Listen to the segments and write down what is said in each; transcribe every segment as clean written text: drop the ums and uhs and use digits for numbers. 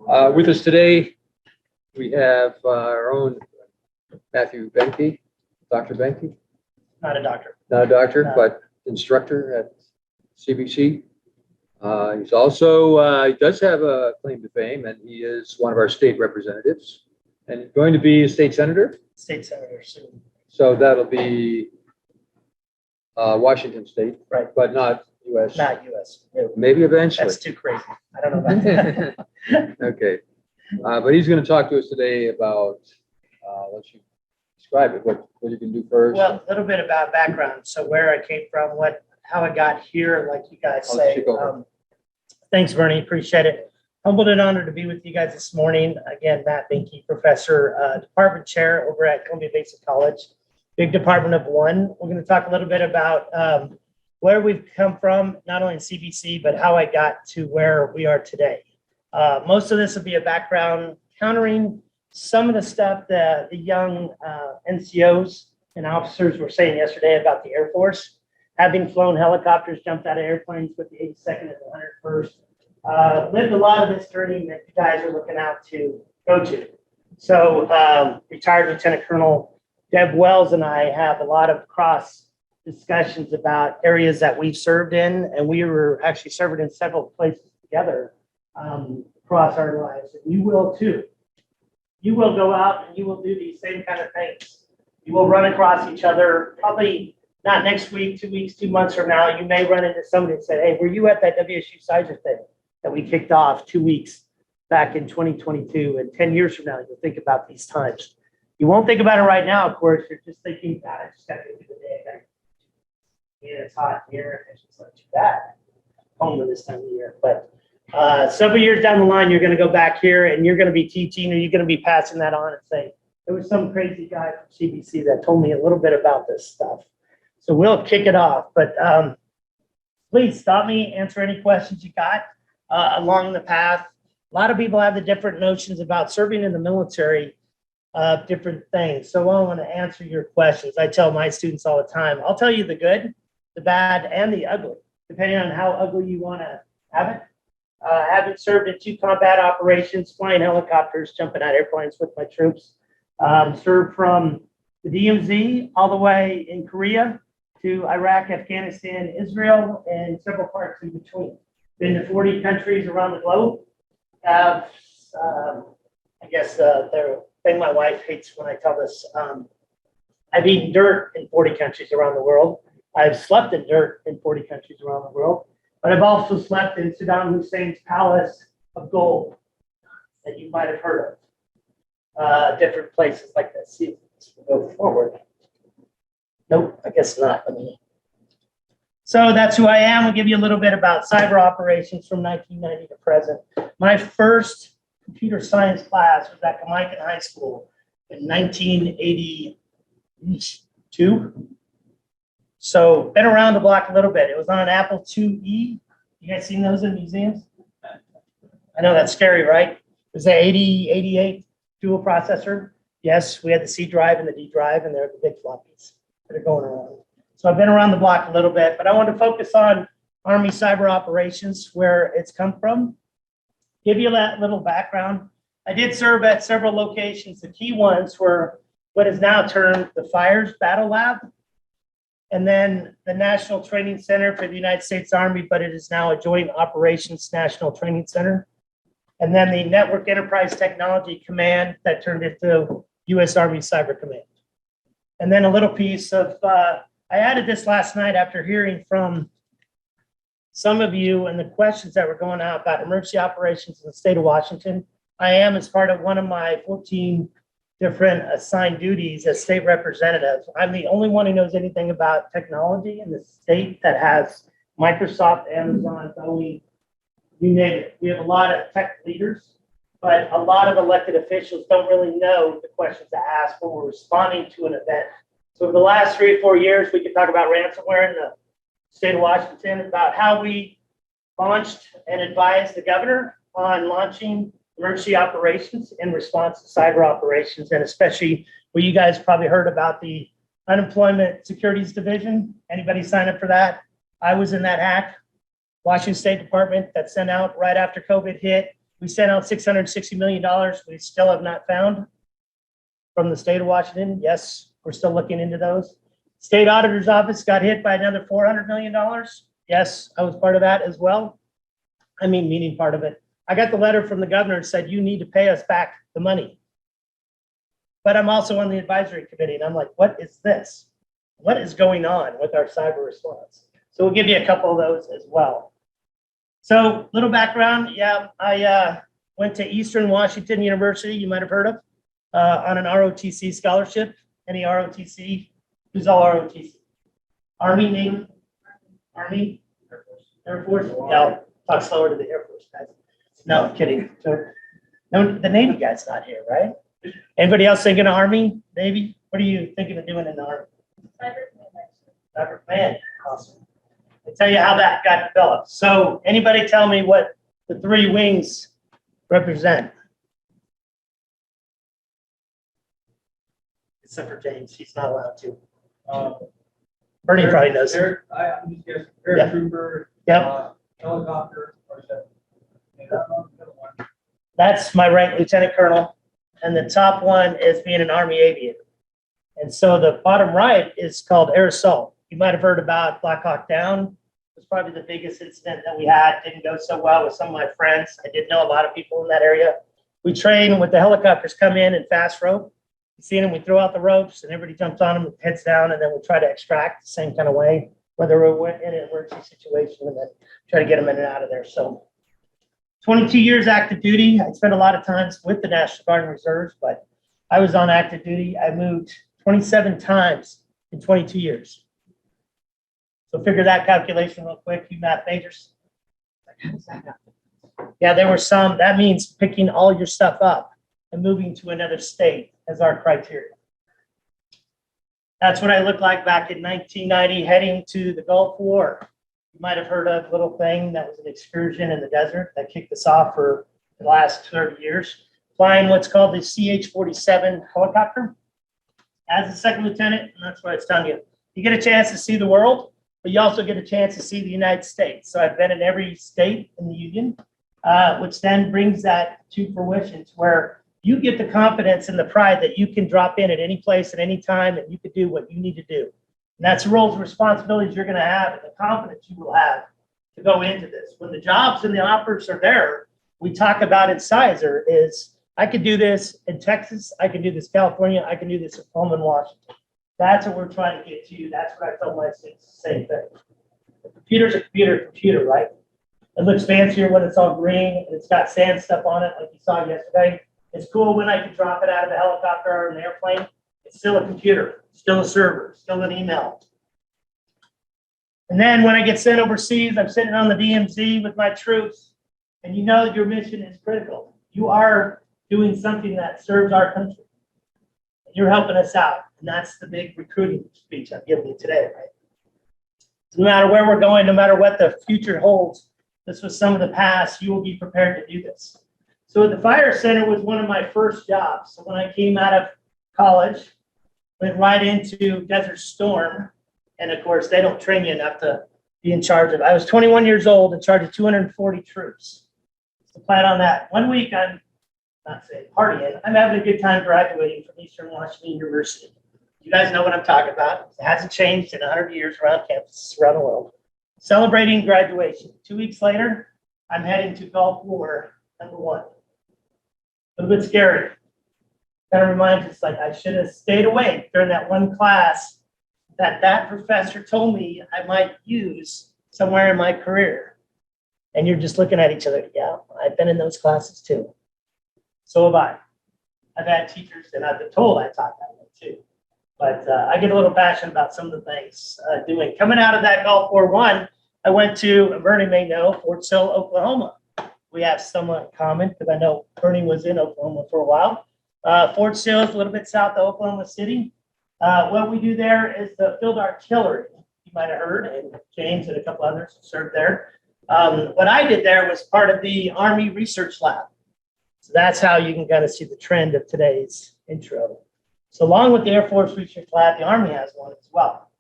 With us today, we have our own Matthew Boehnke, Dr. Boehnke. Not a doctor. Not a doctor, No. but instructor at CBC. He's also, he does have a claim to fame, and he is one of our state representatives and going to be a state senator. State senator soon. So that'll be Washington State, Right. but not US. Not US. No. Maybe eventually. That's too crazy. I don't know about that. Okay. But he's going to talk to us today about, let you describe it, what you can do first. Well, a little bit about background. So where I came from, how I got here, like you guys I'll say. take over. Thanks, Bernie. Appreciate it. Humbled and honored to be with you guys this morning. Again, Matt Boehnke, professor, department chair over at Columbia Basic College, big department of one. We're going to talk a little bit about where we've come from, not only in CBC, but how I got to where we are today. Most of this will be a background countering some of the stuff that the young NCOs and officers were saying yesterday about the Air Force, having flown helicopters, jumped out of airplanes with the 82nd and the 101st. Lived a lot of this journey that you guys are looking out to go to. So retired Lieutenant Colonel Deb Wells and I have a lot of cross discussions about areas that we've served in, and we were actually served in several places together across our lives. And you will too. You will go out and you will do these same kind of things. You will run across each other, probably not next week, 2 weeks, 2 months from now. You may run into somebody and say, hey, were you at that WSU CySER thing that we kicked off 2 weeks back in 2022? And 10 years from now, you'll think about these times. You won't think about it right now, of course. You're just thinking, God, I just got to go through the day. Yeah, it's hot here. It's just not too bad. Home at this time of year. But several years down the line, you're going to go back here and you're going to be teaching, or you're going to be passing that on and say, there was some crazy guy from CBC that told me a little bit about this stuff. So we'll kick it off. But please stop me, answer any questions you got along the path. A lot of people have the different notions about serving in the military, different things. So I want to answer your questions. I tell my students all the time, I'll tell you the good, the bad, and the ugly, depending on how ugly you want to have it. Having served in 2 combat operations, flying helicopters, jumping out airplanes with my troops. Served from the DMZ all the way in Korea to Iraq, Afghanistan, Israel, and several parts in between. Been to 40 countries around the globe. I guess the thing my wife hates when I tell this, I've eaten dirt in 40 countries around the world. I've slept in dirt in 40 countries around the world, but I've also slept in Saddam Hussein's palace of gold that you might have heard of. Different places like this. See, we'll go forward. Nope, I guess not. So that's who I am. We'll give you a little bit about cyber operations from 1990 to present. My first computer science class was at Boehnke High School in 1982. So been around the block a little bit. It was on an Apple IIe. You guys seen those in museums? I know that's scary, right? It was an 88 dual processor. Yes, we had the C drive and the D drive, and they're the big floppies that are going around. So I've been around the block a little bit, but I want to focus on Army cyber operations, where it's come from. Give you that little background. I did serve at several locations. The key ones were what is now termed the Fires Battle Lab, and then the National Training Center for the United States Army, but it is now a Joint Operations National Training Center. And then the Network Enterprise Technology Command that turned into U.S. Army Cyber Command. And then a little piece of, I added this last night after hearing from some of you and the questions that were going out about emergency operations in the state of Washington. I am, as part of one of my 14 different assigned duties as state representative, I'm the only one who knows anything about technology in the state that has Microsoft, Amazon, Boehnke, you name it. We have a lot of tech leaders, but a lot of elected officials don't really know the questions to ask when we're responding to an event. So for the last 3 or 4 years, we could talk about ransomware in the state of Washington, about how we launched and advised the governor on launching emergency operations in response to cyber operations, and especially what you guys probably heard about the Unemployment Securities Division. Anybody sign up for that? I was in that hack. Washington State Department that sent out right after COVID hit. We sent out $660 million. We still have not found from the state of Washington. Yes, we're still looking into those. State auditor's office got hit by another $400 million. Yes, I was part of that as well. I mean, meaning part of it. I got the letter from the governor and said, you need to pay us back the money. But I'm also on the advisory committee, and I'm like, what is this? What is going on with our cyber response? So we'll give you a couple of those as well. So little background. Yeah, I went to Eastern Washington University, you might have heard of, on an ROTC scholarship. Any ROTC? Who's all ROTC? Army, Navy? Army? Air Force? Yeah, I'll talk slower to the Air Force guys. No, I'm kidding. So, no, the Navy guy's not here, right? Anybody else thinking of Army, Navy? What are you thinking of doing in the Army? Cyber command. Awesome. I'll tell you how that got developed. So anybody tell me what the three wings represent? Except for James, he's not allowed to. Bernie probably knows. I'm just guessing. Paratrooper. Yep. Helicopter. Or is that? That's my rank, Lieutenant Colonel. And the top one is being an Army aviator. And so the bottom right is called air assault. You might have heard about Black Hawk Down. It was probably the biggest incident that we had. Didn't go so well with some of my friends. I did know a lot of people in that area. We train with the helicopters come in and fast rope. You see them, we throw out the ropes and everybody jumps on them, heads down, and then we try to extract the same kind of way, whether we're in an emergency situation, and then try to get them in and out of there. So 22 years active duty. I spent a lot of times with the National Guard and Reserves, but I was on active duty. I moved 27 times in 22 years. So figure that calculation real quick, you math majors. How does that happen? Yeah, there were some. That means picking all your stuff up and moving to another state as our criteria. That's what I looked like back in 1990, heading to the Gulf War. You might have heard of a little thing that was an excursion in the desert that kicked us off for the last 30 years. Flying what's called the CH-47 helicopter as a second lieutenant, and that's what I was telling you. You get a chance to see the world, but you also get a chance to see the United States. So I've been in every state in the Union, which then brings that to fruition to where you get the confidence and the pride that you can drop in at any place at any time and you can do what you need to do. And that's the roles and responsibilities you're going to have and the confidence you will have to go into this. When the jobs and the offers are there, we talk about in CySER is I can do this in Texas, I can do this in California, I can do this in Pullman, Washington. That's what we're trying to get to. That's what I tell my students, the same thing. The computer's a computer, right? It looks fancier when it's all green and it's got sand stuff on it like you saw yesterday. It's cool when I can drop it out of the helicopter or an airplane. It's still a computer, still a server, still an email. And then when I get sent overseas, I'm sitting on the DMZ with my troops, and you know your mission is critical. You are doing something that serves our country. You're helping us out, and that's the big recruiting speech I'm giving you today, right? So no matter where we're going, no matter what the future holds, this was some of the past, you will be prepared to do this. So the fire center was one of my first jobs. So when I came out of college, went right into Desert Storm. And of course, they don't train you enough to be in charge of. I was 21 years old, in charge of 240 troops. So plan on that. One week, I'm not saying partying. I'm having a good time graduating from Eastern Washington University. You guys know what I'm talking about. It hasn't changed in 100 years around campuses around the world. Celebrating graduation. 2 weeks later, I'm heading to Gulf War #1. A little bit scary. Kind of reminds us like I should have stayed awake during that one class that professor told me I might use somewhere in my career. And you're just looking at each other. Yeah, I've been in those classes too. So have I. I've had teachers and I've been told I taught that way too. But I get a little passionate about some of the things doing. Coming out of that Gulf War I, I went to, Bernie may know, Fort Sill, Oklahoma. We have somewhat in common because I know Bernie was in Oklahoma for a while. Fort Sill is a little bit south of Oklahoma City. What we do there is the field artillery. You might have heard, and James and a couple others served there. What I did there was part of the Army Research Lab. So that's how you can kind of see the trend of today's intro. So along with the Air Force Research Lab, the Army has one as well.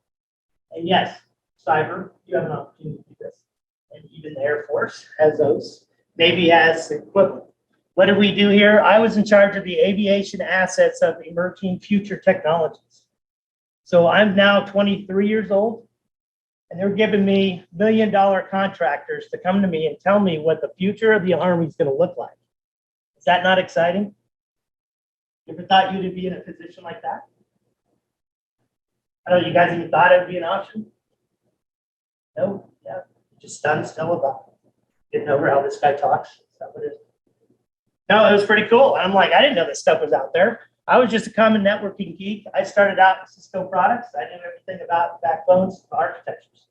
And yes, cyber, you have an opportunity to do this. And even the Air Force has those. Navy has the equivalent. What did we do here? I was in charge of the aviation assets of emerging future technologies. So I'm now 23 years old, and they're giving me $1 million contractors to come to me and tell me what the future of the Army is going to look like. Is that not exciting? You ever thought you'd be in a position like that? I don't know, you guys even thought it would be an option? No? Yeah. Just stunned still about getting over how this guy talks. Is that what it is? No, it was pretty cool. I'm like, I didn't know this stuff was out there. I was just a common networking geek. I started out in Cisco products. I knew everything about backbones, architectures.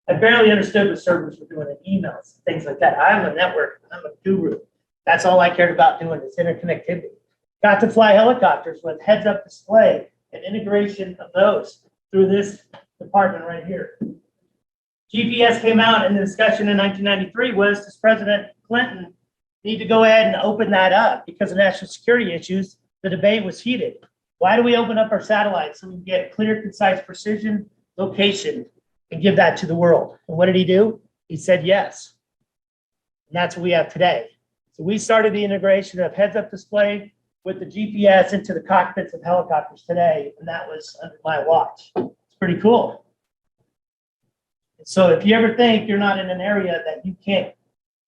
I barely understood what servers were doing in emails, things like that. I'm a network. I'm a guru. That's all I cared about doing is interconnectivity. Got to fly helicopters with heads-up display and integration of those through this department right here. GPS came out, and the discussion in 1993 was, does President Clinton need to go ahead and open that up? Because of national security issues, the debate was heated. Why do we open up our satellites so we can get clear, concise, precision, location, and give that to the world? And what did he do? He said yes. And that's what we have today. So we started the integration of heads-up display with the GPS into the cockpits of helicopters today, and that was under my watch. It's pretty cool. So if you ever think you're not in an area that you can't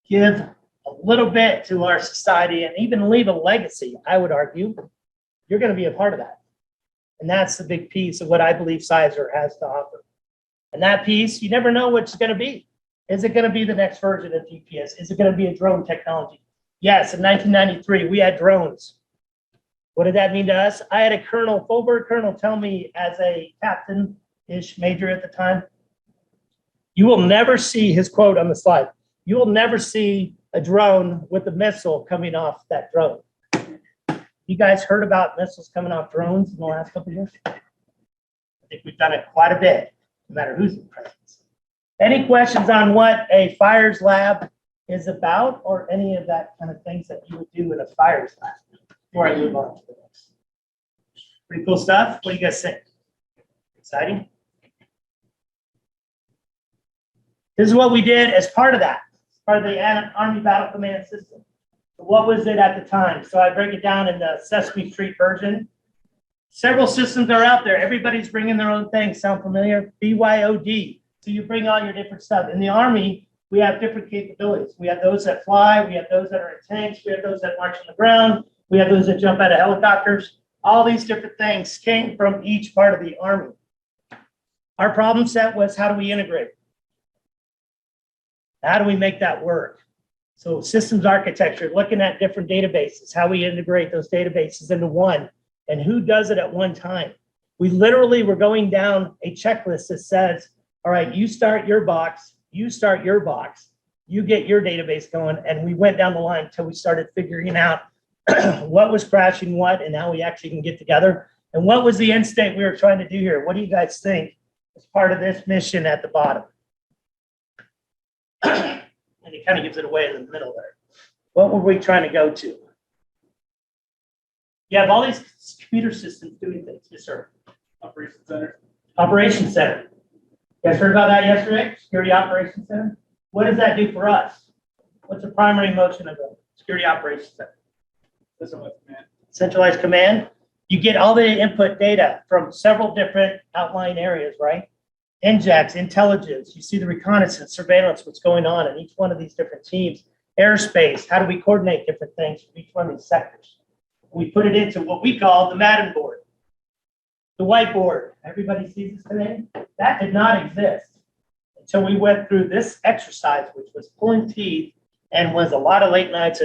give a little bit to our society and even leave a legacy, I would argue, you're going to be a part of that. And that's the big piece of what I believe CySER has to offer. And that piece, you never know what it's going to be. Is it going to be the next version of GPS? Is it going to be a drone technology? Yes, in 1993, we had drones. What did that mean to us? I had a colonel, full-bird colonel, tell me as a captain-ish major at the time, you will never see, his quote on the slide, you will never see a drone with a missile coming off that drone. You guys heard about missiles coming off drones in the last couple of years? I think we've done it quite a bit, no matter who's in presence. Any questions on what a fires lab is about, or any of that kind of things that you would do in a fires lab before I move on to the next? Pretty cool stuff. What do you guys think? Exciting? This is what we did as part of that, part of the Army Battle Command System. So what was it at the time? So I break it down in the Sesame Street version. Several systems are out there. Everybody's bringing their own thing. Sound familiar? BYOD. So you bring all your different stuff. In the Army, we have different capabilities. We have those that fly. We have those that are in tanks. We have those that march on the ground. We have those that jump out of helicopters. All these different things came from each part of the Army. Our problem set was, how do we integrate? How do we make that work? So systems architecture, looking at different databases, how we integrate those databases into one, and who does it at one time. We literally were going down a checklist that says, all right, you start your box, you start your box, you get your database going, and we went down the line until we started figuring out what was crashing what and how we actually can get together. And what was the end state we were trying to do here? What do you guys think is part of this mission at the bottom? And it kind of gives it away in the middle there. What were we trying to go to? You have all these computer systems doing things. Yes, sir. Operations Center. Operations Center. You guys heard about that yesterday? Security Operations Center. What does that do for us? What's the primary motion of the Security Operations Center? Centralized command. Centralized command. You get all the input data from several different outlying areas, right? NJAX, intelligence, you see the reconnaissance, surveillance, what's going on in each one of these different teams. Airspace, how do we coordinate different things from each one of these sectors? We put it into what we call the Madden board. The whiteboard, everybody sees this today? That did not exist until we went through this exercise, which was pulling teeth and was a lot of late nights,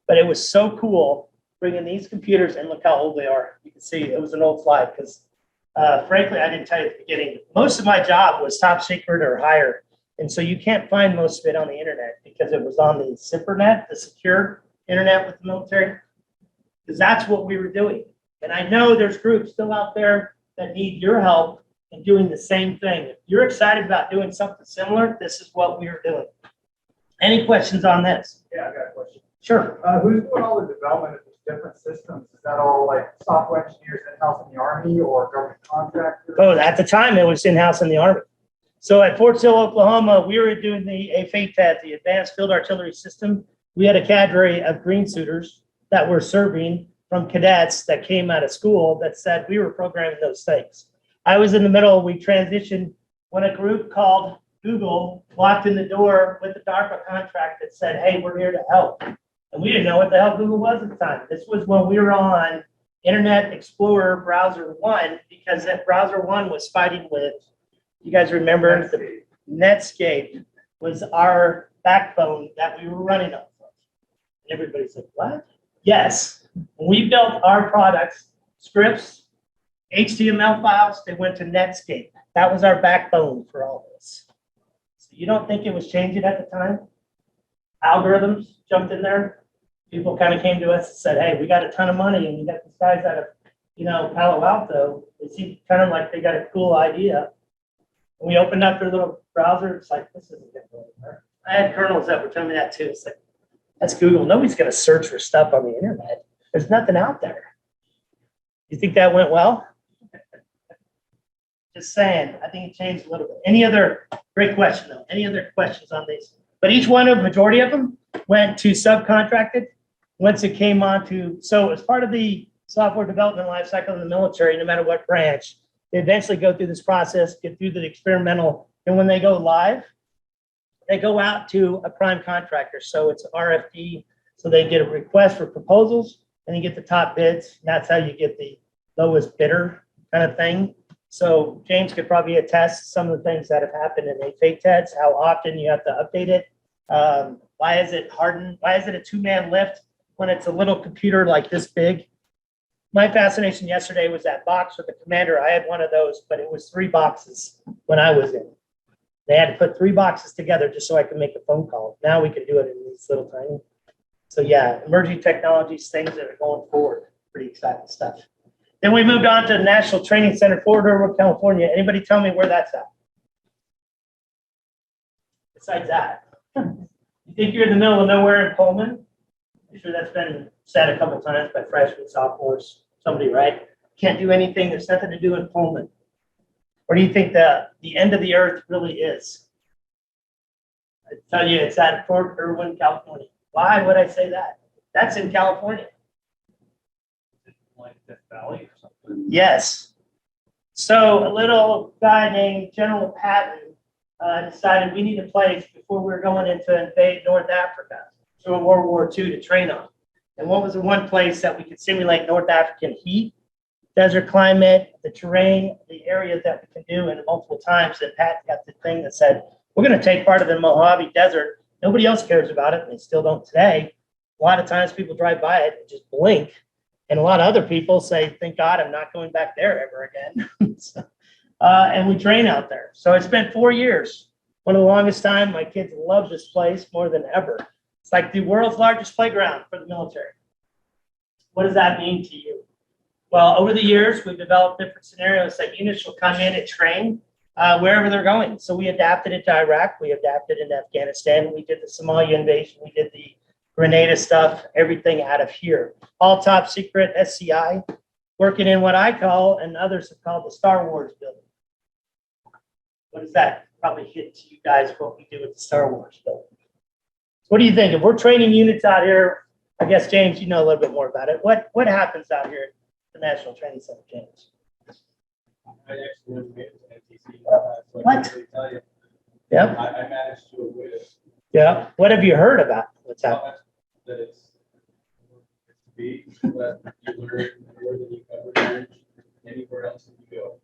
but it was so cool bringing these computers, and look how old they are. You can see it was an old slide because frankly, I didn't tell you at the beginning, most of my job was top secret or higher. And so you can't find most of it on the internet because it was on the SIPRNet, the secure internet with the military, because that's what we were doing. And I know there's groups still out there that need your help in doing the same thing. If you're excited about doing something similar, this is what we are doing. Any questions on this? Yeah, I got a question. Sure. Who's doing all the development of these different systems? Is that all like software engineers in-house in the Army or government contractors? Oh, at the time, it was in-house in the Army. So at Fort Sill, Oklahoma, we were doing the AFATED, the Advanced Field Artillery System. We had a cadre of green suiters that we're serving from cadets that came out of school that said we were programming those things. I was in the middle, we transitioned when a group called Google walked in the door with the DARPA contract that said, hey, we're here to help. And we didn't know what the hell Google was at the time. This was when we were on Internet Explorer browser 1, because that browser 1 was fighting with, you guys remember, the Netscape was our backbone that we were running off of. And everybody's like, what? Yes, when we built our products, scripts, HTML files, they went to Netscape. That was our backbone for all this. So you don't think it was changing at the time? Algorithms jumped in there. People kind of came to us and said, hey, we got a ton of money and we got these guys out of, Palo Alto. They seem kind of like they got a cool idea. And we opened up their little browser. It's like, this isn't going to go anywhere. I had colonels that were telling me that too. It's like, that's Google. Nobody's going to search for stuff on the internet. There's nothing out there. You think that went well? Just saying, I think it changed a little bit. Any other, great question though. Any other questions on these? But each one of, majority of them went to subcontracted once it came on to, so as part of the software development lifecycle in the military, no matter what branch, they eventually go through this process, get through the experimental, and when they go live, they go out to a prime contractor. So it's RFP, so they get a request for proposals, and you get the top bids, and that's how you get the lowest bidder kind of thing. So James could probably attest some of the things that have happened in a fake test, how often you have to update it. Why is it hardened? Why is it a two-man lift when it's a little computer like this big? My fascination yesterday was that box with the commander. I had one of those, but it was 3 boxes when I was in. They had to put 3 boxes together just so I could make a phone call. Now we can do it in these little tiny. So yeah, emerging technologies, things that are going forward. Pretty exciting stuff. Then we moved on to the National Training Center, Fort Irwin, California. Anybody tell me where that's at? Besides that, you think you're in the middle of nowhere in Pullman? I'm sure that's been said a couple times by freshmen, sophomores, somebody, right? Can't do anything. There's nothing to do in Pullman. Or do you think the end of the earth really is? I tell you, it's at Fort Irwin, California. Why would I say that? That's in California. Like Death Valley or something? Yes. So a little guy named General Patton decided we need a place before we were going into invade North Africa through World War II to train on. And what was the one place that we could simulate North African heat, desert climate, the terrain, the areas that we can do, and multiple times that Pat got the thing that said, we're going to take part of the Mojave Desert. Nobody else cares about it, and they still don't today. A lot of times people drive by it and just blink. And a lot of other people say, thank God I'm not going back there ever again. And we train out there. So it's been 4 years. One of the longest time. My kids love this place more than ever. It's like the world's largest playground for the military. What does that mean to you? Well, over the years, we've developed different scenarios that units will come in and train wherever they're going. So we adapted it to Iraq. We adapted it to Afghanistan. We did the Somalia invasion. We did the Grenada stuff, everything out of here. All top secret SCI, working in what I call, and others have called, the Star Wars building. What does that probably hit to you guys, what we do with the Star Wars building? What do you think? If we're training units out here, I guess, James, you know a little bit more about it. What happens out here at the National Training Center, James? I actually never made it to NTC. What? Tell you. Yep. I managed to avoid it. Yeah. What have you heard about what's happening? That it's big, but you learn more than you ever learned anywhere else that you go.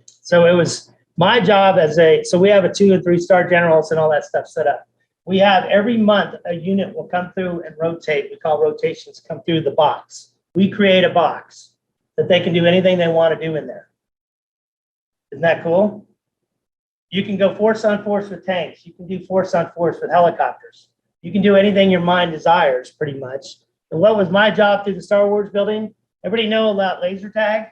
So it was my job so we have a 2- and 3-star generals and all that stuff set up. We have every month a unit will come through and rotate. We call rotations, come through the box. We create a box that they can do anything they want to do in there. Isn't that cool? You can go force on force with tanks. You can do force on force with helicopters. You can do anything your mind desires, pretty much. And what was my job through the Star Wars building? Everybody know about laser tag?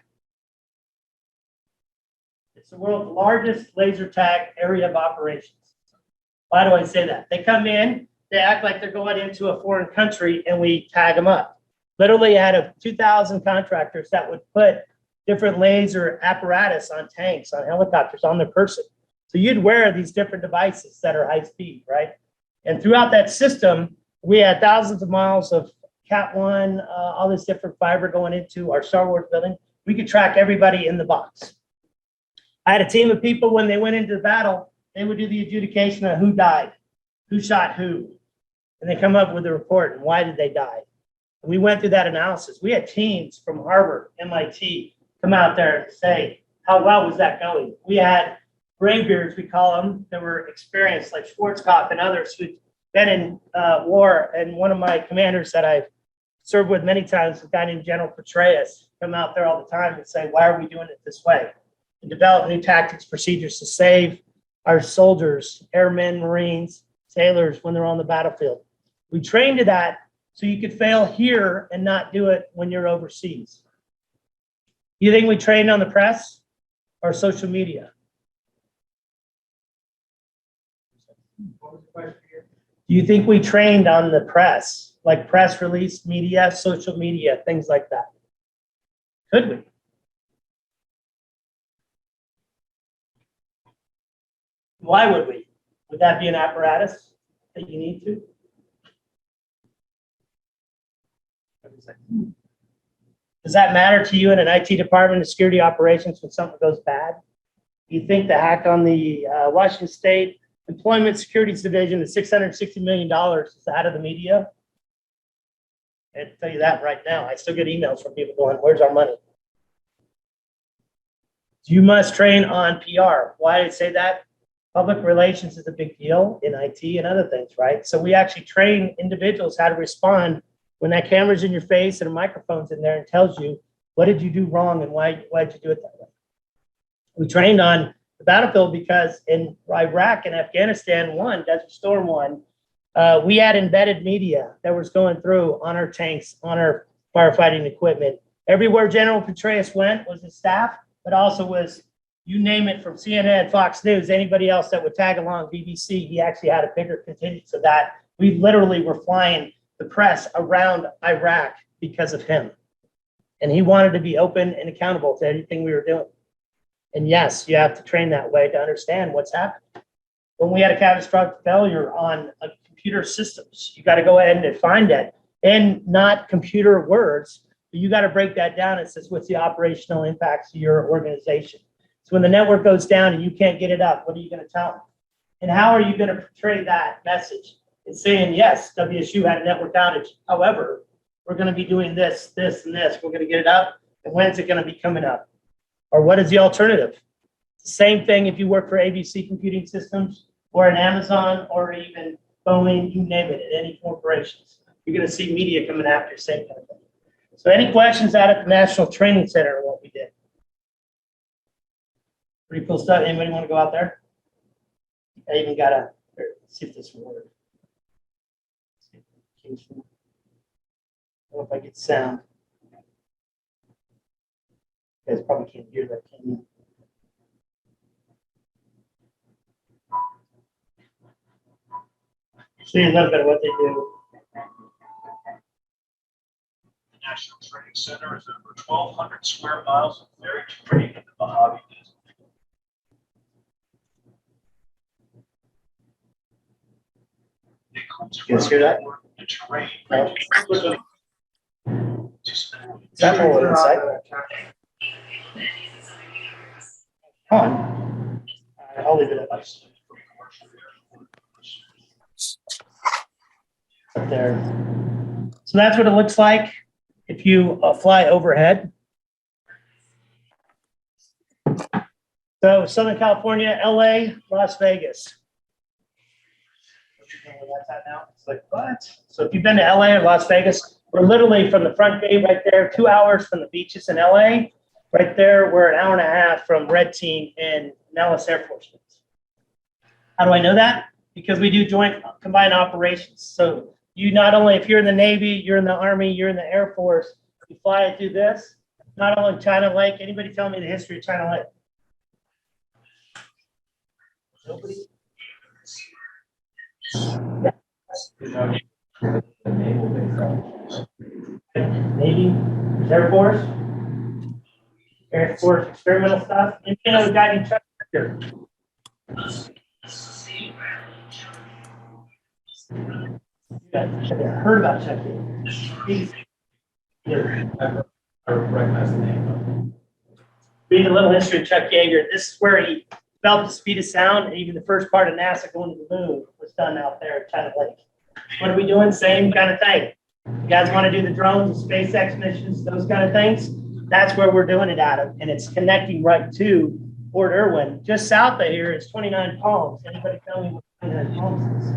It's the world's largest laser tag area of operations. Why do I say that? They come in, they act like they're going into a foreign country, and we tag them up. Literally out of 2,000 contractors that would put different laser apparatus on tanks, on helicopters, on their person. So you'd wear these different devices that are high speed, right? And throughout that system, we had thousands of miles of Cat 1, all this different fiber going into our Star Wars building. We could track everybody in the box. I had a team of people when they went into the battle, they would do the adjudication of who died, who shot who, and they come up with a report and why did they die. And we went through that analysis. We had teams from Harvard, MIT, come out there and say, how well was that going? We had graybeards, we call them, that were experienced, like Schwarzkopf and others who'd been in war. And one of my commanders that I've served with many times, a guy named General Petraeus, come out there all the time and say, why are we doing it this way? And develop new tactics, procedures to save our soldiers, airmen, Marines, sailors when they're on the battlefield. We trained to that so you could fail here and not do it when you're overseas. You think we trained on the press or social media? What was the question here? Do you think we trained on the press, like press release media, social media, things like that? Could we? Why would we? Would that be an apparatus that you need to? Does that matter to you in an IT department of security operations when something goes bad? You think the hack on the Washington State Employment Securities Division, the $660 million is out of the media? I can tell you that right now. I still get emails from people going, where's our money? You must train on PR. Why did I say that? Public relations is a big deal in IT and other things, right? So we actually train individuals how to respond when that camera's in your face and a microphone's in there and tells you, what did you do wrong and why did you do it that way? We trained on the battlefield because in Iraq and Afghanistan, Desert Storm 1, we had embedded media that was going through on our tanks, on our firefighting equipment. Everywhere General Petraeus went was his staff, but also was, you name it, from CNN, Fox News, anybody else that would tag along, BBC, he actually had a bigger contingent of that. We literally were flying the press around Iraq because of him. And he wanted to be open and accountable to anything we were doing. And yes, you have to train that way to understand what's happening. When we had a catastrophic failure on a computer systems, you got to go ahead and find it, and not computer words, but you got to break that down. It says, what's the operational impacts to your organization? So when the network goes down and you can't get it up, what are you going to tell them? And how are you going to portray that message? It's saying, yes, WSU had a network outage. However, we're going to be doing this, this, and this. We're going to get it up. And when is it going to be coming up? Or what is the alternative? Same thing if you work for ABC Computing Systems or an Amazon or even Boehnke, you name it, at any corporations. You're going to see media coming after, same kind of thing. So any questions out at the National Training Center on what we did? Pretty cool stuff. Anybody want to go out there? I even got to see if this will work. I don't know if I get sound. You guys probably can't hear that, can you? See a little bit of what they do. The National Training Center is over 1,200 square miles of very terrain in the Mojave Desert. It includes You guys hear that? the terrain. No. Just Is that more inside? Come on. All right, I'll leave it up. Up there. So that's what it looks like if you fly overhead. So Southern California, LA, Las Vegas. You know where that's at now? It's like, what? So if you've been to LA or Las Vegas, we're literally from the front gate right there, 2 hours from the beaches in LA. Right there, we're an hour and a half from Red Team in Nellis Air Force Base. How do I know that? Because we do joint combined operations. So you not only, if you're in the Navy, you're in the Army, you're in the Air Force, you fly it through this. Not only China Lake. Anybody tell me the history of China Lake? Nobody? Navy, there's Air Force. Air Force experimental stuff. And you know the guiding structure. You guys have heard about Chuck Yeager? I recognize the name. Read a little history of Chuck Yeager. This is where he developed the speed of sound, and even the first part of NASA going to the moon was done out there at China Lake. What are we doing? Same kind of thing. You guys want to do the drones, the SpaceX missions, those kind of things? That's where we're doing it out of, and it's connecting right to Port Irwin. Just south of here is 29 Palms. Anybody tell me what 29 Palms is?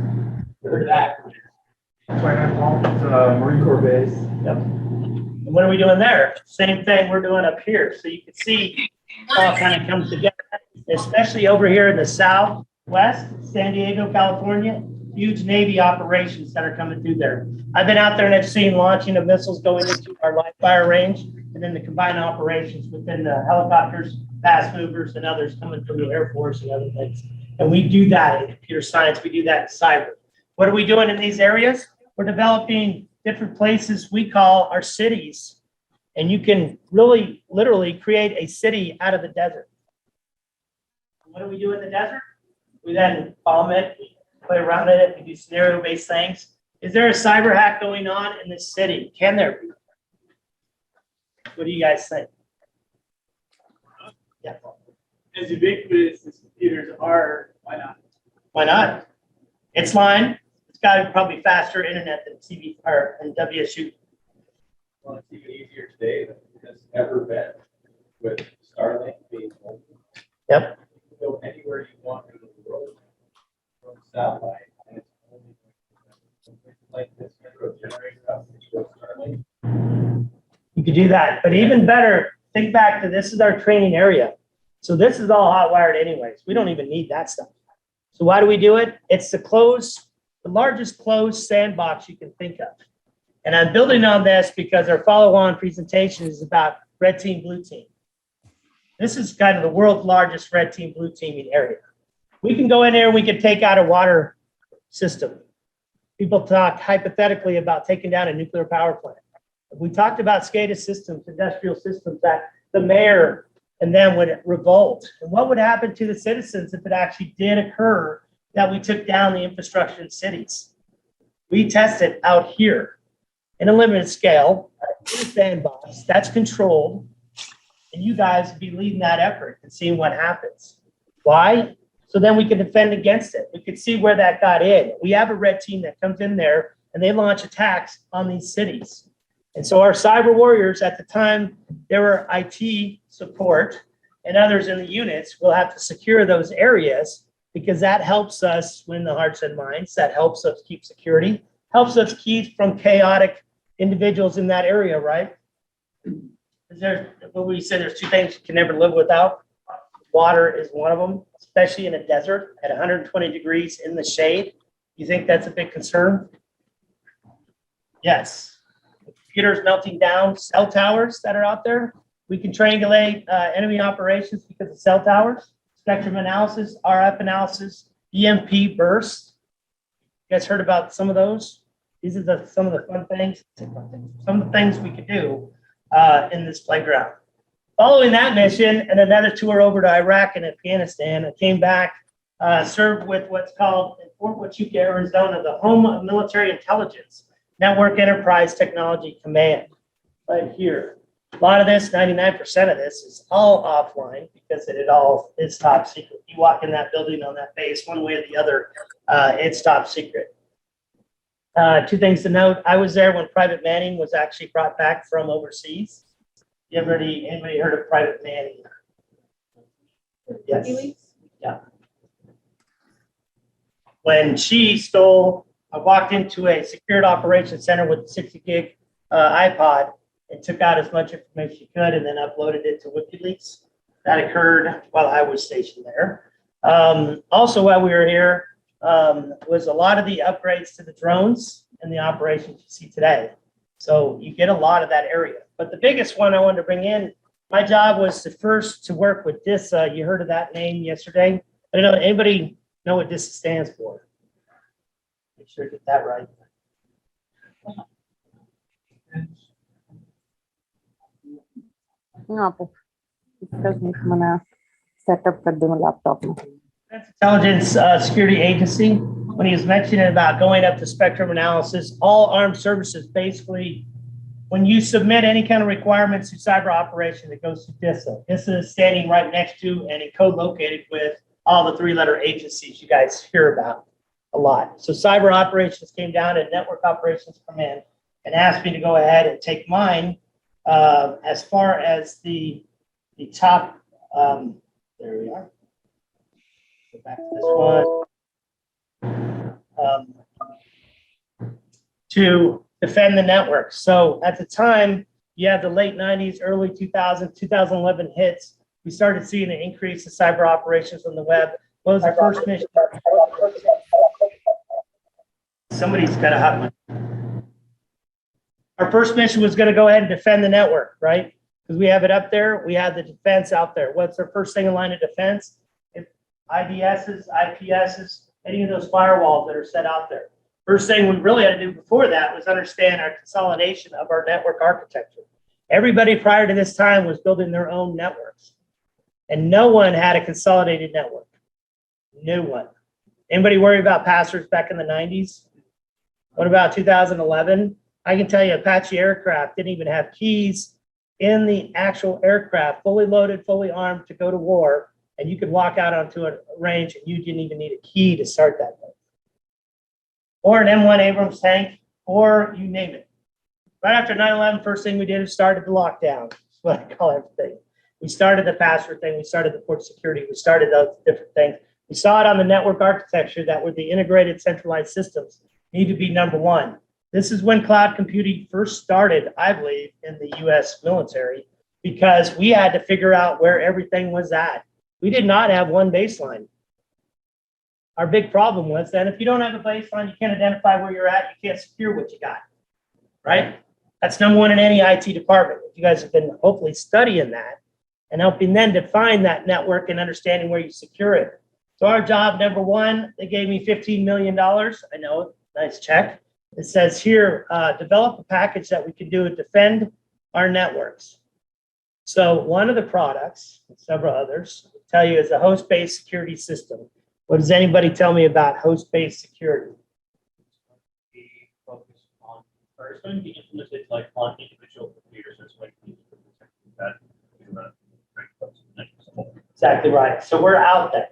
Heard of that? 29 Palms, Marine Corps base. Yep. And what are we doing there? Same thing we're doing up here. So you can see it all kind of comes together, especially over here in the southwest, San Diego, California, huge Navy operations that are coming through there. I've been out there and I've seen launching of missiles going into our live fire range, and then the combined operations within the helicopters, fast movers, and others coming from the Air Force and other things. And we do that in computer science. We do that in cyber. What are we doing in these areas? We're developing different places we call our cities. And you can really, literally create a city out of the desert. What do we do in the desert? We then bomb it, we play around in it, we do scenario-based things. Is there a cyber hack going on in this city? Can there be? What do you guys think? Yeah. As ubiquitous as computers are, why not? Why not? It's line. It's got probably faster internet than TV or than WSU. Well, it's even easier today than it has ever been with Starlink being open. Yep. You can go anywhere you want in the world from satellite, and it's only something like this micro generator out of Starlink. You could do that, but even better, think back to this is our training area. So this is all hot wired anyways. We don't even need that stuff. So why do we do it? It's the largest closed sandbox you can think of. And I'm building on this because our follow-on presentation is about red team, blue team. This is kind of the world's largest red team, blue teaming area. We can go in there, we can take out a water system. People talk hypothetically about taking down a nuclear power plant. We talked about SCADA systems, industrial systems, that the mayor and them would revolt. And what would happen to the citizens if it actually did occur that we took down the infrastructure in cities? We test it out here in a limited scale, in a sandbox, that's controlled, and you guys would be leading that effort and seeing what happens. Why? So then we can defend against it. We could see where that got in. We have a red team that comes in there and they launch attacks on these cities. And so our cyber warriors at the time, there were IT support and others in the units will have to secure those areas because that helps us win the hearts and minds. That helps us keep security, helps us keep from chaotic individuals in that area, right? What we say, there's two things you can never live without. Water is one of them, especially in a desert at 120 degrees in the shade. You think that's a big concern? Yes. Computers melting down, cell towers that are out there. We can triangulate enemy operations because of cell towers, spectrum analysis, RF analysis, EMP bursts. You guys heard about some of those? These are some of the fun things, some of the things we could do in this playground. Following that mission and another tour over to Iraq and Afghanistan, I came back, served with what's called in Fort Huachuca, Arizona, the Home of Military Intelligence Network Enterprise Technology Command, right here. A lot of this, 99% of this is all offline because it all is top secret. You walk in that building on that base, one way or the other, it's top secret. Two things to note. I was there when Private Manning was actually brought back from overseas. Anybody heard of Private Manning? Yes. Yeah. When she stole, I walked into a secured operations center with a 60 gig iPod and took out as much information she could and then uploaded it to WikiLeaks. That occurred while I was stationed there. Also, while we were here, was a lot of the upgrades to the drones and the operations you see today. So you get a lot of that area. But the biggest one I wanted to bring in, my job was to work with DISA. You heard of that name yesterday? I don't know, anybody know what DISA stands for? Make sure to get that right. Setup कर दूँ laptop में Defense Intelligence Security Agency. when he was mentioning about going up to spectrum analysis, all armed services, basically, when you submit any kind of requirements to cyber operations, it goes to DISA. DISA is standing right next to and co-located with all the three-letter agencies you guys hear about a lot. So cyber operations came down and network operations come in and asked me to go ahead and take mine as far as the top, there we are. Go back to this one. To defend the network. So at the time, you had the late 90s, early 2000s, 2011 hits. We started seeing an increase in cyber operations on the web. What was the first mission? Somebody's got a hot mic. Our first mission was going to go ahead and defend the network, right? Because we have it up there. We have the defense out there. What's our first thing in line of defense? If IDSs, IPSs, any of those firewalls that are set out there. First thing we really had to do before that was understand our consolidation of our network architecture. Everybody prior to this time was building their own networks, and no one had a consolidated network. No one. Anybody worry about passwords back in the 90s? What about 2011? I can tell you Apache aircraft didn't even have keys in the actual aircraft, fully loaded, fully armed to go to war, and you could walk out onto a range and you didn't even need a key to start that thing. Or an M1 Abrams tank, or you name it. Right after 9/11, first thing we did was started the lockdown. That's what I call everything. We started the password thing, we started the port security, we started those different things. We saw it on the network architecture that were the integrated centralized systems need to be number one. This is when cloud computing first started, I believe, in the US military, because we had to figure out where everything was at. We did not have one baseline. Our big problem was that if you don't have a baseline, you can't identify where you're at, you can't secure what you got, right? That's number one in any IT department. You guys have been hopefully studying that and helping them define that network and understanding where you secure it. So our job, number one, they gave me $15 million. I know, nice check. It says here, develop a package that we can do to defend our networks. So one of the products, and several others, I'll tell you is a host-based security system. What does anybody tell me about host-based security? Be focused on first one, be implemented like on individual computers as well. Exactly right. So we're out there.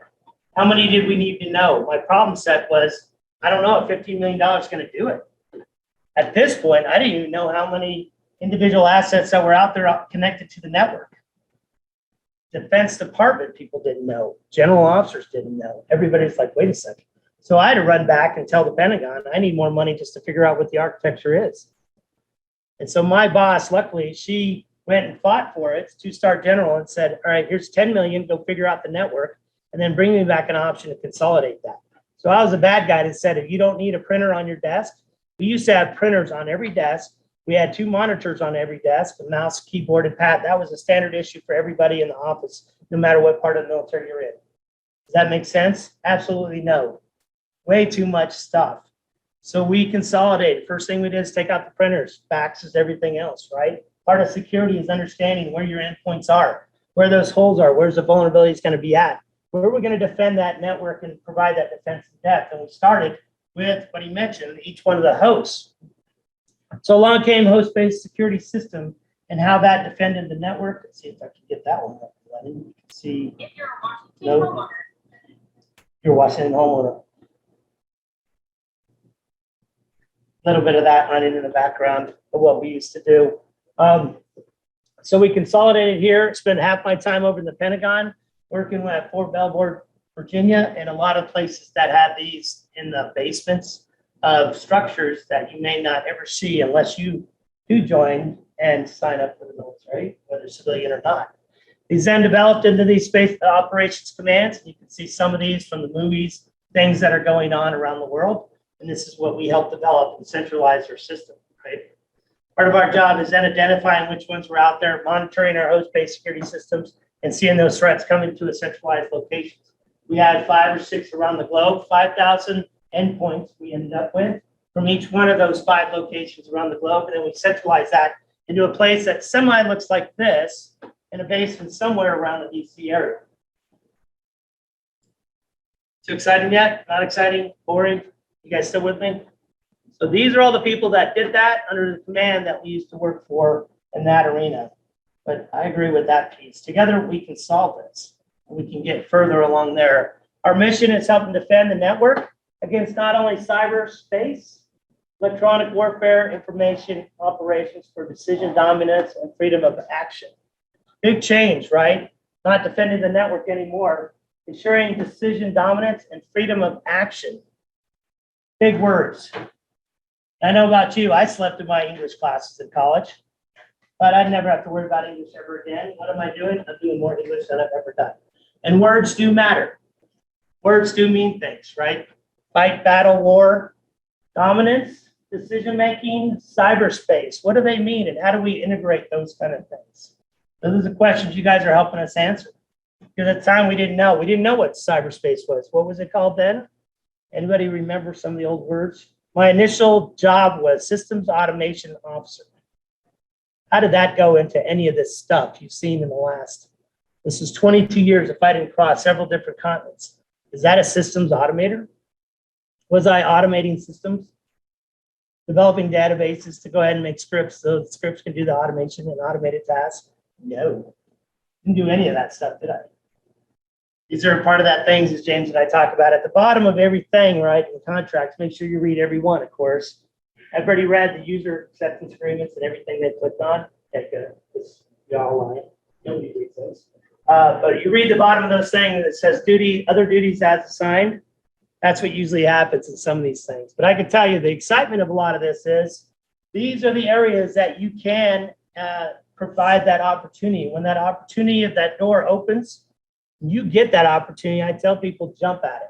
How many did we need to know? My problem set was, I don't know if $15 million is going to do it. At this point, I didn't even know how many individual assets that were out there connected to the network. Defense Department people didn't know. General officers didn't know. Everybody's like, wait a second. So I had to run back and tell the Pentagon, I need more money just to figure out what the architecture is. And so my boss, luckily, she went and fought for it, two-star general, and said, all right, here's 10 million, go figure out the network, and then bring me back an option to consolidate that. So I was a bad guy that said, if you don't need a printer on your desk, we used to have printers on every desk. We had 2 monitors on every desk, a mouse, keyboard, and pad. That was a standard issue for everybody in the office, no matter what part of the military you're in. Does that make sense? Absolutely no. Way too much stuff. So we consolidated. First thing we did is take out the printers. Faxes, everything else, right? Part of security is understanding where your endpoints are, where those holes are, where's the vulnerability is going to be at, where we're going to defend that network and provide that defense in depth. And we started with what he mentioned, each one of the hosts. So along came host-based security system and how that defended the network. Let's see if I can get that one up. You can see. If you're a Washington homeowner. You're Washington homeowner. A little bit of that running in the background of what we used to do. So we consolidated here, spent half my time over in the Pentagon, working at Fort Belvoir, Virginia, and a lot of places that have these in the basements of structures that you may not ever see unless you do join and sign up for the military, whether civilian or not. These then developed into these space operations commands. And you can see some of these from the movies, things that are going on around the world. And this is what we help develop and centralize our system, right? Part of our job is then identifying which ones were out there, monitoring our host-based security systems, and seeing those threats coming to a centralized location. We had 5 or 6 around the globe, 5,000 endpoints we ended up with from each one of those 5 locations around the globe. And then we centralized that into a place that semi looks like this in a basement somewhere around the DC area. Too exciting yet? Not exciting? Boring? You guys still with me? So these are all the people that did that under the command that we used to work for in that arena. But I agree with that piece. Together, we can solve this. We can get further along there. Our mission is helping defend the network against not only cyberspace, electronic warfare, information operations for decision dominance and freedom of action. Big change, right? Not defending the network anymore, ensuring decision dominance and freedom of action. Big words. I know about you, I slept in my English classes in college, but I'd never have to worry about English ever again. What am I doing? I'm doing more English than I've ever done. And words do matter. Words do mean things, right? Fight, battle, war, dominance, decision-making, cyberspace. What do they mean and how do we integrate those kind of things? Those are the questions you guys are helping us answer. Because at the time we didn't know. We didn't know what cyberspace was. What was it called then? Anybody remember some of the old words? My initial job was systems automation officer. How did that go into any of this stuff you've seen in the last? This is 22 years of fighting across several different continents. Is that a systems automator? Was I automating systems? Developing databases to go ahead and make scripts so the scripts can do the automation and automated tasks? No. Didn't do any of that stuff, did I? These are part of that things, as James and I talk about at the bottom of everything, right? In contracts, make sure you read every one, of course. Everybody read the user acceptance agreements and everything they clicked on. Okay, good. Because y'all lying. Nobody reads those. But you read the bottom of those things that says other duties as assigned. That's what usually happens in some of these things. But I can tell you the excitement of a lot of this is these are the areas that you can provide that opportunity. When that opportunity of that door opens, you get that opportunity. I tell people, jump at it.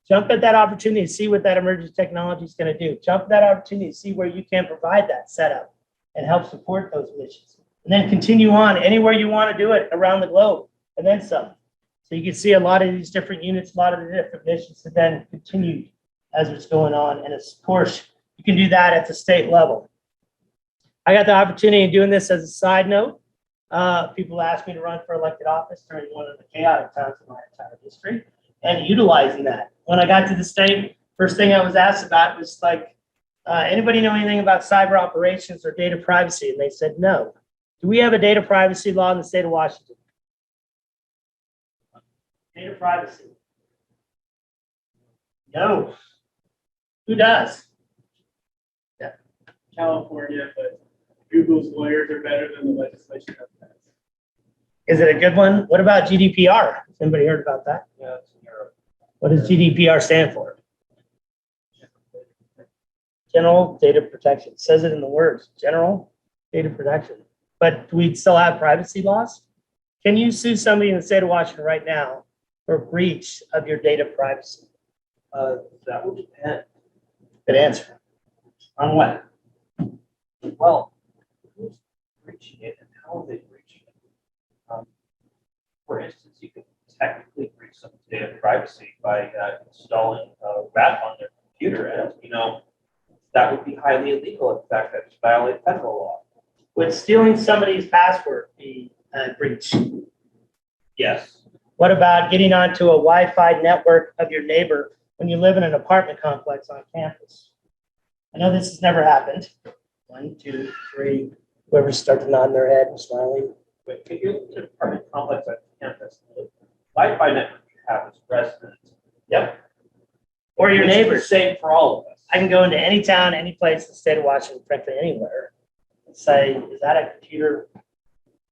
Jump at that opportunity to see what that emerging technology is going to do. Jump at that opportunity to see where you can provide that setup and help support those missions. And then continue on anywhere you want to do it around the globe and then some. So you can see a lot of these different units, a lot of the different missions and then continue as it's going on. And of course, you can do that at the state level. I got the opportunity of doing this as a side note. People asked me to run for elected office during one of the chaotic times in my entire history and utilizing that. When I got to the state, first thing I was asked about was like, anybody know anything about cyber operations or data privacy? And they said, no. Do we have a data privacy law in the state of Washington? Data privacy. No. Who does? California, but Google's lawyers are better than the legislation of that. Is it a good one? What about GDPR? Has anybody heard about that? Yeah, it's in Europe. What does GDPR stand for? General Data Protection. It says it in the words, General Data Protection. But do we still have privacy laws? Can you sue somebody in the state of Washington right now for breach of your data privacy? That would depend. Good answer. On what? Well, who's breaching it and how are they breaching it? For instance, you could technically breach someone's data privacy by installing a rat on their computer, and that would be highly illegal. In fact, that would violate federal law. Would stealing somebody's password be a breach? Yes. What about getting onto a Wi-Fi network of your neighbor when you live in an apartment complex on campus? I know this has never happened. 1, 2, 3. Whoever's starting nodding their head and smiling. But if you live in an apartment complex on campus, the Wi-Fi network you have is residents. Yep. Or your Which is the neighbors. same for all of us. I can go into any town, any place in the state of Washington, frankly, anywhere, and say, is that a computer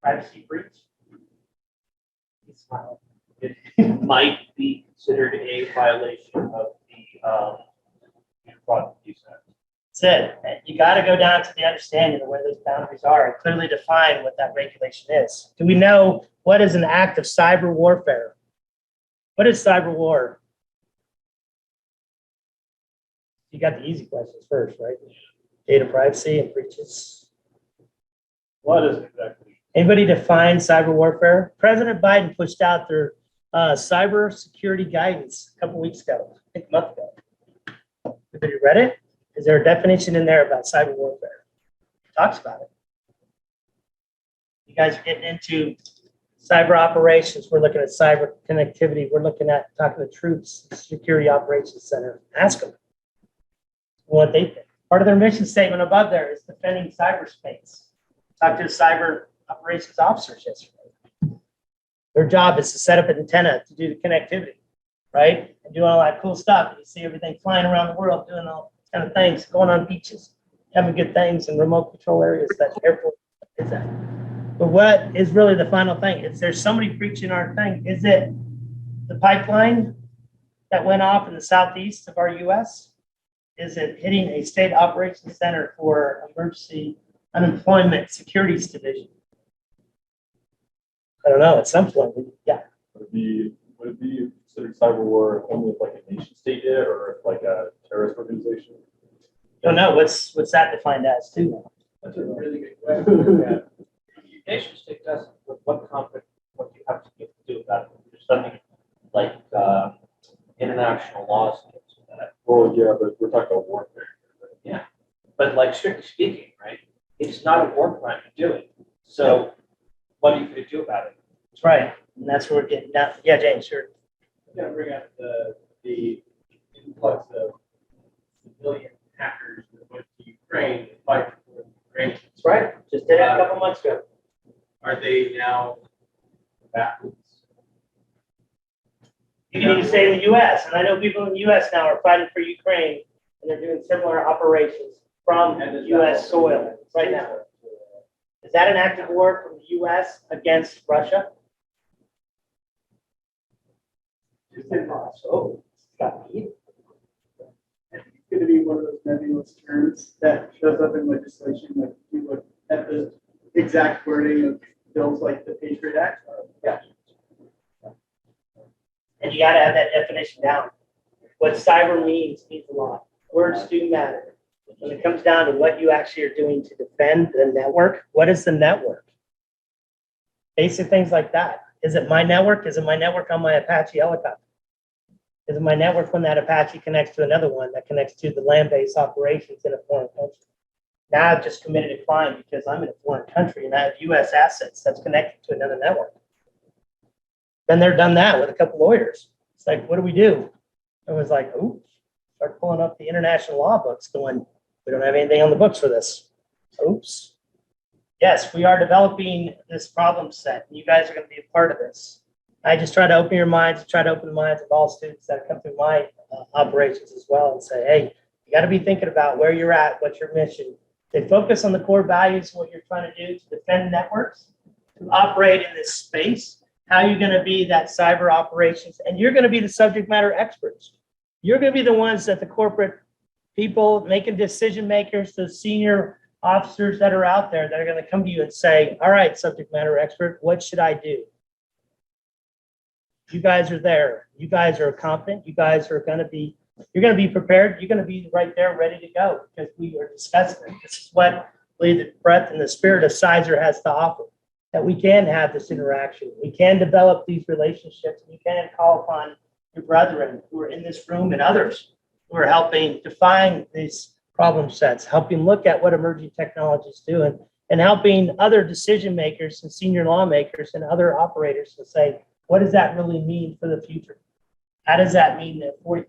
privacy breach? You smile. It might be considered a violation of the Fraud and Abuse Act. That's it. You got to go down to the understanding of where those boundaries are and clearly define what that regulation is. Do we know what is an act of cyber warfare? What is cyber war? You got the easy questions first, right? Data privacy and breaches. What is it exactly? Anybody define cyber warfare? President Biden pushed out their cyber security guidance a couple weeks ago, I think a month ago. Have you read it? Is there a definition in there about cyber warfare? It talks about it. You guys are getting into Cyber operations, we're looking at cyber connectivity. We're looking at talking to troops, security operations center. Ask them what they think. Part of their mission statement above there is defending cyberspace. Talked to the cyber operations officers yesterday. Their job is to set up an antenna to do the connectivity, right? And doing all that cool stuff. You see everything flying around the world, doing all kind of things, going on beaches, having good things in remote control areas that airport is at. But what is really the final thing? Is there somebody breaching our thing? Is it the pipeline that went off in the southeast of our US? Is it hitting a state operations center for emergency unemployment securities division? I don't know, at some point, yeah. Would it be considered cyber war only if like a nation state did it, or if like a terrorist organization? Don't know, what's that defined as too? That's a really good question. Yeah. Nation state doesn't, what conflict, what do you have to do about it? There's something like international laws against that. Well, yeah, but we're talking about warfare. Yeah, but like strictly speaking, right, it's not a war crime to do it. So what are you going to do about it? That's right, and that's where we're getting down. Yeah, James, sure. I'm gonna bring up the influx of civilian hackers that went to Ukraine to fight for Ukraine. That's right, just did it a couple months ago. Are they now backwards? You can even say in the US, and I know people in the US now are fighting for Ukraine, and they're doing similar operations from US soil right now. Is that an act of war from the US against Russia? So, it's got me. I think it's gonna be one of those nebulous terms that shows up in legislation, like if you look at the exact wording of bills like the Patriot Act. Yeah. And you gotta have that definition down. What cyber means a lot. Words do matter. When it comes down to what you actually are doing to defend the network, what is the network? Basic things like that. Is it my network? Is it my network on my Apache helicopter? Is it my network when that Apache connects to another one that connects to the land-based operations in a foreign country? Now I've just committed a crime because I'm in a foreign country and I have US assets that's connected to another network. Been there, done that with a couple lawyers. It's like, what do we do? It was like, oops, start pulling up the international law books going, we don't have anything on the books for this. Oops. Yes, we are developing this problem set, and you guys are going to be a part of this. I just try to open your minds, try to open the minds of all students that come through my operations as well and say, hey, you got to be thinking about where you're at, what's your mission. They focus on the core values, what you're trying to do to defend networks, to operate in this space, how you're going to be that cyber operations, and you're going to be the subject matter experts. You're going to be the ones that the corporate people making decision makers, the senior officers that are out there that are going to come to you and say, all right, subject matter expert, what should I do? You guys are there. You guys are competent. You guys are going to be, you're going to be prepared. You're going to be right there ready to go because we are discussing it. This is what I believe the breadth and the spirit of CySER has to offer, that we can have this interaction. We can develop these relationships. You can call upon your brethren who are in this room and others who are helping define these problem sets, helping look at what emerging technologies do, and helping other decision makers and senior lawmakers and other operators to say, what does that really mean for the future? How does that mean that for you?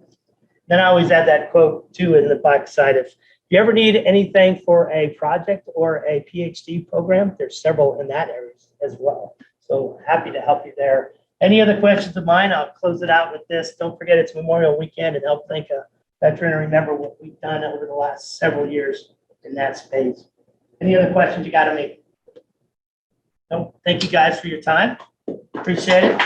Then I always add that quote too in the back side. If you ever need anything for a project or a PhD program, there's several in that area as well. So happy to help you there. Any other questions of mine? I'll close it out with this. Don't forget it's Memorial Weekend and help thank a veteran and remember what we've done over the last several years in that space. Any other questions you got of me? No, thank you guys for your time. Appreciate it.